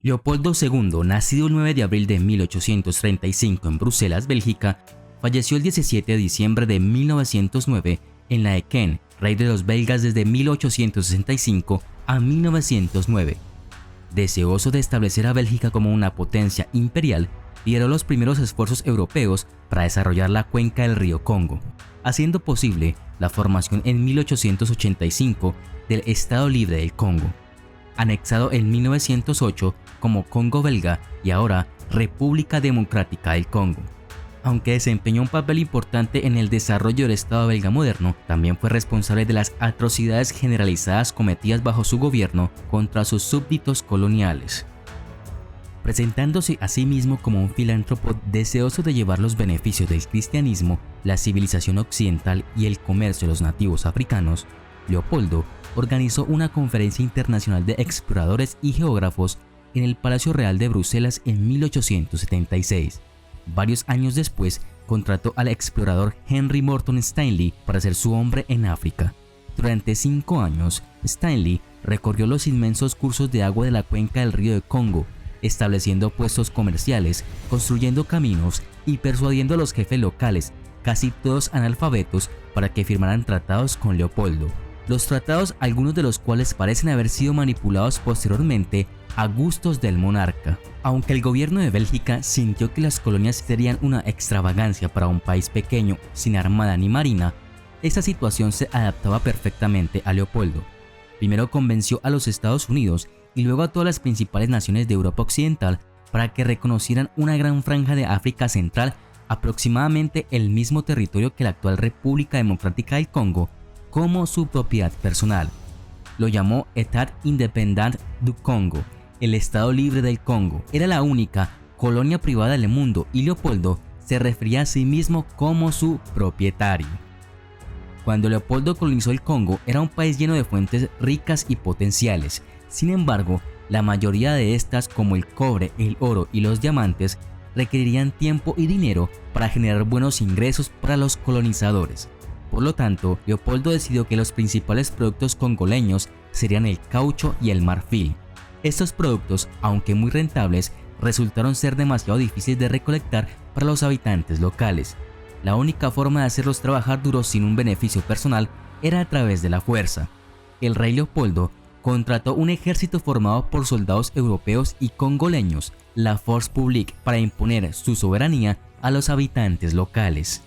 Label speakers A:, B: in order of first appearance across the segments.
A: Leopoldo II, nacido el 9 de abril de 1835 en Bruselas, Bélgica, falleció el 17 de diciembre de 1909 en La Haye, rey de los belgas desde 1865 a 1909. Deseoso de establecer a Bélgica como una potencia imperial, lideró los primeros esfuerzos europeos para desarrollar la cuenca del río Congo, haciendo posible la formación en 1885 del Estado Libre del Congo, anexado en 1908 como Congo belga y ahora República Democrática del Congo. Aunque desempeñó un papel importante en el desarrollo del Estado belga moderno, también fue responsable de las atrocidades generalizadas cometidas bajo su gobierno contra sus súbditos coloniales. Presentándose a sí mismo como un filántropo deseoso de llevar los beneficios del cristianismo, la civilización occidental y el comercio de los nativos africanos, Leopoldo organizó una conferencia internacional de exploradores y geógrafos en el Palacio Real de Bruselas en 1876. Varios años después, contrató al explorador Henry Morton Stanley para ser su hombre en África. Durante 5 años, Stanley recorrió los inmensos cursos de agua de la cuenca del río de Congo, estableciendo puestos comerciales, construyendo caminos y persuadiendo a los jefes locales, casi todos analfabetos, para que firmaran tratados con Leopoldo. Los tratados, algunos de los cuales parecen haber sido manipulados posteriormente a gustos del monarca. Aunque el gobierno de Bélgica sintió que las colonias serían una extravagancia para un país pequeño sin armada ni marina, esta situación se adaptaba perfectamente a Leopoldo. Primero convenció a los Estados Unidos y luego a todas las principales naciones de Europa Occidental para que reconocieran una gran franja de África Central, aproximadamente el mismo territorio que la actual República Democrática del Congo, como su propiedad personal. Lo llamó État indépendant du Congo, el Estado Libre del Congo. Era la única colonia privada del mundo y Leopoldo se refería a sí mismo como su propietario. Cuando Leopoldo colonizó el Congo, era un país lleno de fuentes ricas y potenciales. Sin embargo, la mayoría de estas, como el cobre, el oro y los diamantes, requerirían tiempo y dinero para generar buenos ingresos para los colonizadores. Por lo tanto, Leopoldo decidió que los principales productos congoleños serían el caucho y el marfil. Estos productos, aunque muy rentables, resultaron ser demasiado difíciles de recolectar para los habitantes locales. La única forma de hacerlos trabajar duro sin un beneficio personal era a través de la fuerza. El rey Leopoldo contrató un ejército formado por soldados europeos y congoleños, la Force Publique, para imponer su soberanía a los habitantes locales.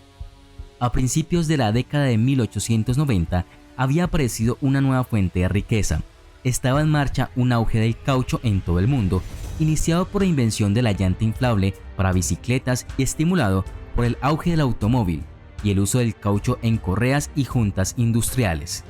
A: A principios de la década de 1890 había aparecido una nueva fuente de riqueza. Estaba en marcha un auge del caucho en todo el mundo, iniciado por la invención de la llanta inflable para bicicletas y estimulado por el auge del automóvil y el uso del caucho en correas y juntas industriales.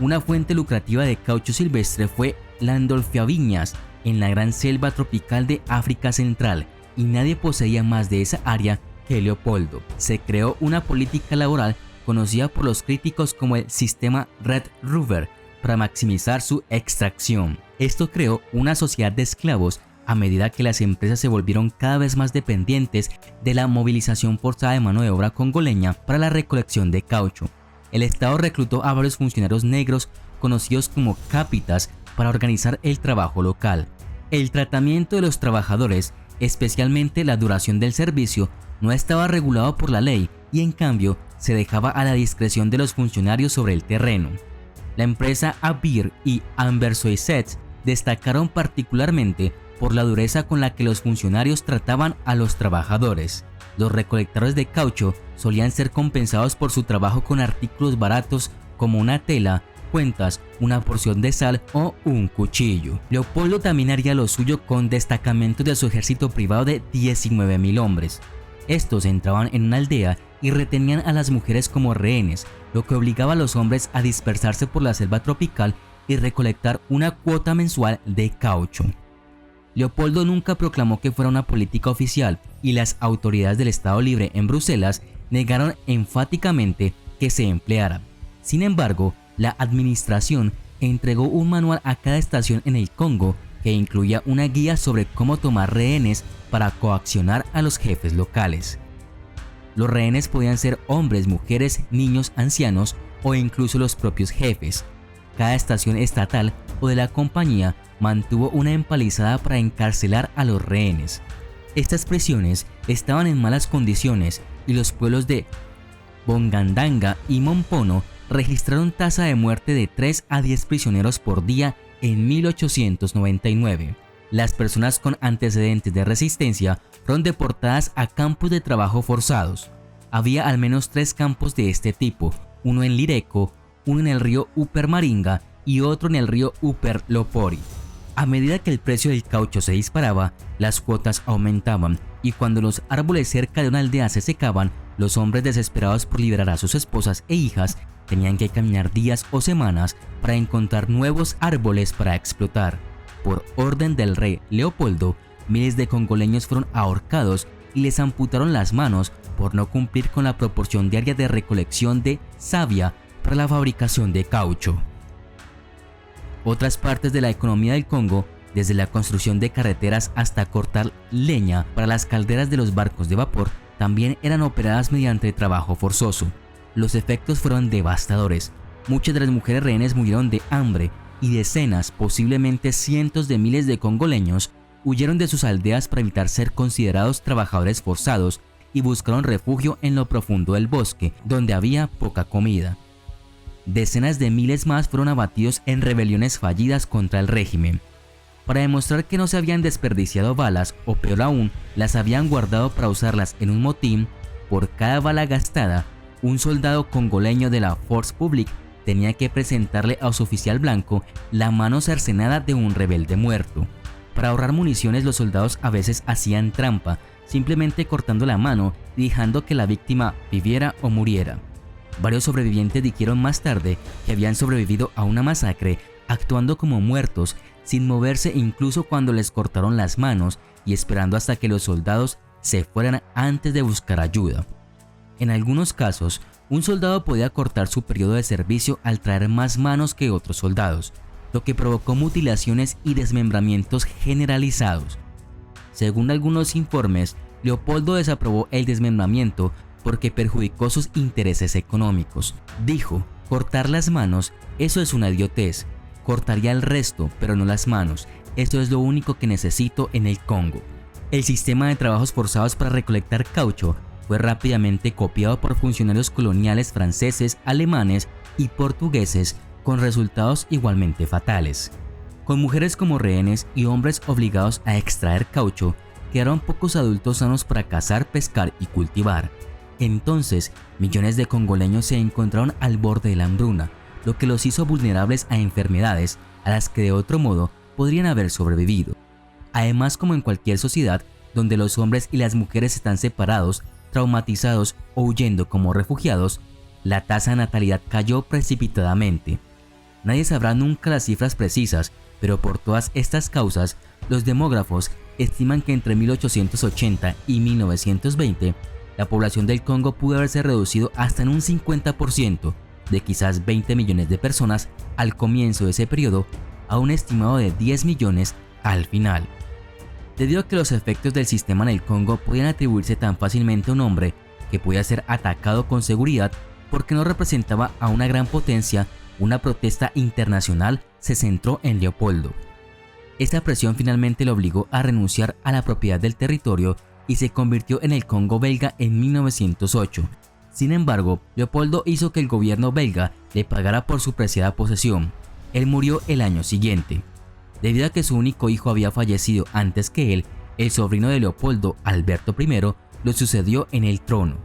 A: Una fuente lucrativa de caucho silvestre fue Landolfia Viñas, en la gran selva tropical de África Central, y nadie poseía más de esa área que Leopoldo. Se creó una política laboral conocida por los críticos como el sistema Red Rover para maximizar su extracción. Esto creó una sociedad de esclavos a medida que las empresas se volvieron cada vez más dependientes de la movilización forzada de mano de obra congoleña para la recolección de caucho. El Estado reclutó a varios funcionarios negros conocidos como capitas para organizar el trabajo local. El tratamiento de los trabajadores, especialmente la duración del servicio, no estaba regulado por la ley y en cambio se dejaba a la discreción de los funcionarios sobre el terreno. La empresa Abir y Ambersoy-Sets destacaron particularmente por la dureza con la que los funcionarios trataban a los trabajadores. Los recolectores de caucho solían ser compensados por su trabajo con artículos baratos como una tela, cuentas, una porción de sal o un cuchillo. Leopoldo también haría lo suyo con destacamentos de su ejército privado de 19.000 hombres. Estos entraban en una aldea y retenían a las mujeres como rehenes, lo que obligaba a los hombres a dispersarse por la selva tropical y recolectar una cuota mensual de caucho. Leopoldo nunca proclamó que fuera una política oficial y las autoridades del Estado Libre en Bruselas negaron enfáticamente que se empleara. Sin embargo, la administración entregó un manual a cada estación en el Congo que incluía una guía sobre cómo tomar rehenes para coaccionar a los jefes locales. Los rehenes podían ser hombres, mujeres, niños, ancianos o incluso los propios jefes. Cada estación estatal o de la compañía mantuvo una empalizada para encarcelar a los rehenes. Estas prisiones estaban en malas condiciones y los pueblos de Bongandanga y Mompono registraron tasa de muerte de 3 a 10 prisioneros por día en 1899. Las personas con antecedentes de resistencia fueron deportadas a campos de trabajo forzados. Había al menos 3 campos de este tipo, uno en Lireco, uno en el río Upper Maringa y otro en el río Upper Lopori. A medida que el precio del caucho se disparaba, las cuotas aumentaban y cuando los árboles cerca de una aldea se secaban, los hombres desesperados por liberar a sus esposas e hijas tenían que caminar días o semanas para encontrar nuevos árboles para explotar. Por orden del rey Leopoldo, miles de congoleños fueron ahorcados y les amputaron las manos por no cumplir con la proporción diaria de recolección de savia para la fabricación de caucho. Otras partes de la economía del Congo, desde la construcción de carreteras hasta cortar leña para las calderas de los barcos de vapor, también eran operadas mediante trabajo forzoso. Los efectos fueron devastadores. Muchas de las mujeres rehenes murieron de hambre y decenas, posiblemente cientos de miles de congoleños huyeron de sus aldeas para evitar ser considerados trabajadores forzados y buscaron refugio en lo profundo del bosque, donde había poca comida. Decenas de miles más fueron abatidos en rebeliones fallidas contra el régimen. Para demostrar que no se habían desperdiciado balas, o peor aún, las habían guardado para usarlas en un motín, por cada bala gastada, un soldado congoleño de la Force Publique tenía que presentarle a su oficial blanco la mano cercenada de un rebelde muerto. Para ahorrar municiones, los soldados a veces hacían trampa, simplemente cortando la mano y dejando que la víctima viviera o muriera. Varios sobrevivientes dijeron más tarde que habían sobrevivido a una masacre actuando como muertos, sin moverse incluso cuando les cortaron las manos y esperando hasta que los soldados se fueran antes de buscar ayuda. En algunos casos, un soldado podía cortar su periodo de servicio al traer más manos que otros soldados, lo que provocó mutilaciones y desmembramientos generalizados. Según algunos informes, Leopoldo desaprobó el desmembramiento porque perjudicó sus intereses económicos. Dijo: cortar las manos, eso es una idiotez. Cortaría el resto, pero no las manos. Esto es lo único que necesito en el Congo. El sistema de trabajos forzados para recolectar caucho fue rápidamente copiado por funcionarios coloniales franceses, alemanes y portugueses, con resultados igualmente fatales. Con mujeres como rehenes y hombres obligados a extraer caucho, quedaron pocos adultos sanos para cazar, pescar y cultivar. Entonces, millones de congoleños se encontraron al borde de la hambruna, lo que los hizo vulnerables a enfermedades a las que de otro modo podrían haber sobrevivido. Además, como en cualquier sociedad donde los hombres y las mujeres están separados, traumatizados o huyendo como refugiados, la tasa de natalidad cayó precipitadamente. Nadie sabrá nunca las cifras precisas, pero por todas estas causas, los demógrafos estiman que entre 1880 y 1920, la población del Congo pudo haberse reducido hasta en un 50%, de quizás 20 millones de personas al comienzo de ese periodo, a un estimado de 10 millones al final. Debido a que los efectos del sistema en el Congo podían atribuirse tan fácilmente a un hombre que podía ser atacado con seguridad porque no representaba a una gran potencia, una protesta internacional se centró en Leopoldo. Esta presión finalmente lo obligó a renunciar a la propiedad del territorio y se convirtió en el Congo belga en 1908. Sin embargo, Leopoldo hizo que el gobierno belga le pagara por su preciada posesión. Él murió el año siguiente. Debido a que su único hijo había fallecido antes que él, el sobrino de Leopoldo, Alberto I, lo sucedió en el trono.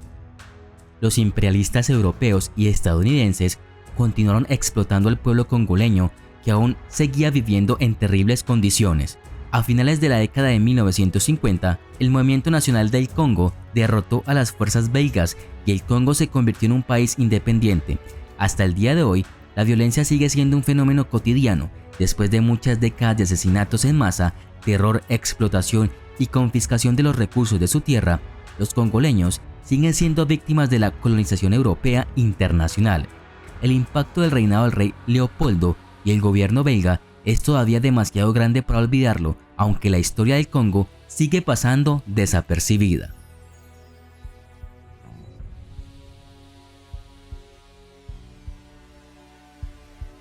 A: Los imperialistas europeos y estadounidenses continuaron explotando al pueblo congoleño, que aún seguía viviendo en terribles condiciones. A finales de la década de 1950, el Movimiento Nacional del Congo derrotó a las fuerzas belgas y el Congo se convirtió en un país independiente. Hasta el día de hoy, la violencia sigue siendo un fenómeno cotidiano. Después de muchas décadas de asesinatos en masa, terror, explotación y confiscación de los recursos de su tierra, los congoleños siguen siendo víctimas de la colonización europea internacional. El impacto del reinado del rey Leopoldo y el gobierno belga es todavía demasiado grande para olvidarlo, aunque la historia del Congo sigue pasando desapercibida.